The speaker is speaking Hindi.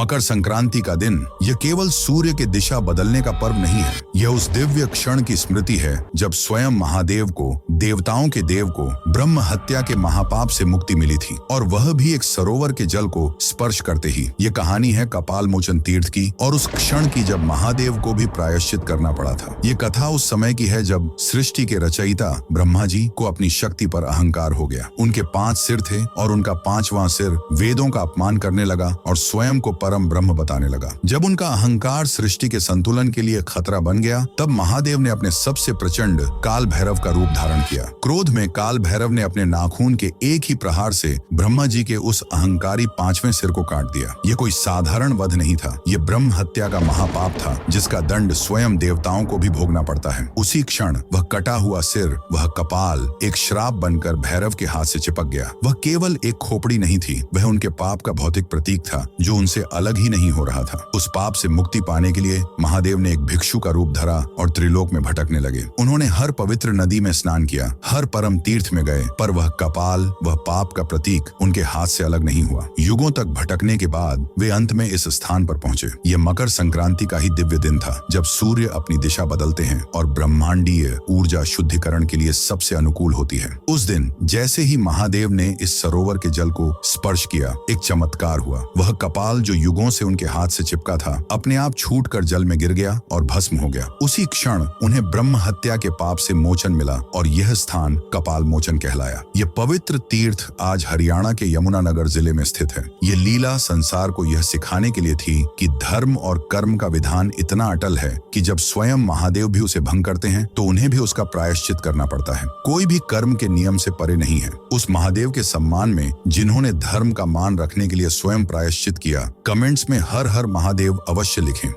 मकर संक्रांति का दिन यह केवल सूर्य के दिशा बदलने का पर्व नहीं है, यह उस दिव्य क्षण की स्मृति है जब स्वयं महादेव को, देवताओं के देव को, ब्रह्म हत्या के महापाप से मुक्ति मिली थी, और वह भी एक सरोवर के जल को स्पर्श करते ही। ये कहानी है कपाल मोचन तीर्थ की और उस क्षण की जब महादेव को भी प्रायश्चित करना पड़ा था। ये कथा उस समय की है जब सृष्टि के रचयिता ब्रह्मा जी को अपनी शक्ति पर अहंकार हो गया। उनके 5 सिर थे और उनका 5वां सिर वेदों का अपमान करने लगा और स्वयं को परम ब्रह्म बताने लगा। जब उनका अहंकार सृष्टि के संतुलन के लिए खतरा बन गया, तब महादेव ने अपने सबसे प्रचंड काल भैरव का रूप धारण किया। क्रोध में काल भैरव ने अपने नाखून के एक ही प्रहार से ब्रह्मा जी के उस अहंकारी 5वें सिर को काट दिया। ये कोई साधारण वध नहीं था, ये ब्रह्म हत्या का महापाप था जिसका दंड स्वयं देवताओं को भी भोगना पड़ता है। उसी क्षण वह कटा हुआ सिर, वह कपाल एक श्राप बनकर भैरव के हाथ से चिपक गया। वह केवल एक खोपड़ी नहीं थी, वह उनके पाप का भौतिक प्रतीक था जो उनसे अलग ही नहीं हो रहा था। उस पाप से मुक्ति पाने के लिए महादेव ने एक भिक्षु का रूप धरा और त्रिलोक में भटकने लगे। उन्होंने हर पवित्र नदी में स्नान किया, हर परम तीर्थ में गए, पर वह कपाल, वह पाप का प्रतीक उनके हाथ से अलग नहीं हुआ। युगों तक भटकने के बाद वे अंत में इस स्थान पर पहुंचे। यह मकर संक्रांति का ही दिव्य दिन था जब सूर्य अपनी दिशा बदलते हैं और ब्रह्मांडीय ऊर्जा शुद्धिकरण के लिए सबसे अनुकूल होती है। उस दिन जैसे ही महादेव ने इस सरोवर के जल को स्पर्श किया, एक चमत्कार हुआ। वह कपाल जो युगों से उनके हाथ से चिपका था, अपने आप छूटकर जल में गिर गया और भस्म हो गया। उसी क्षण उन्हें ब्रह्म हत्या के पाप से मोचन मिला और यह स्थान कपाल मोचन कहलाया। यह पवित्र तीर्थ आज हरियाणा के यमुनानगर जिले में स्थित है। यह लीला संसार को यह सिखाने के लिए थी कि धर्म और कर्म का विधान इतना अटल है कि जब स्वयं महादेव भी उसे भंग करते हैं तो उन्हें भी उसका प्रायश्चित करना पड़ता है। कोई भी कर्म के नियम से परे नहीं है। उस महादेव के सम्मान में जिन्होंने धर्म का मान रखने के लिए स्वयं प्रायश्चित किया, कमेंट्स में हर हर महादेव अवश्य लिखें।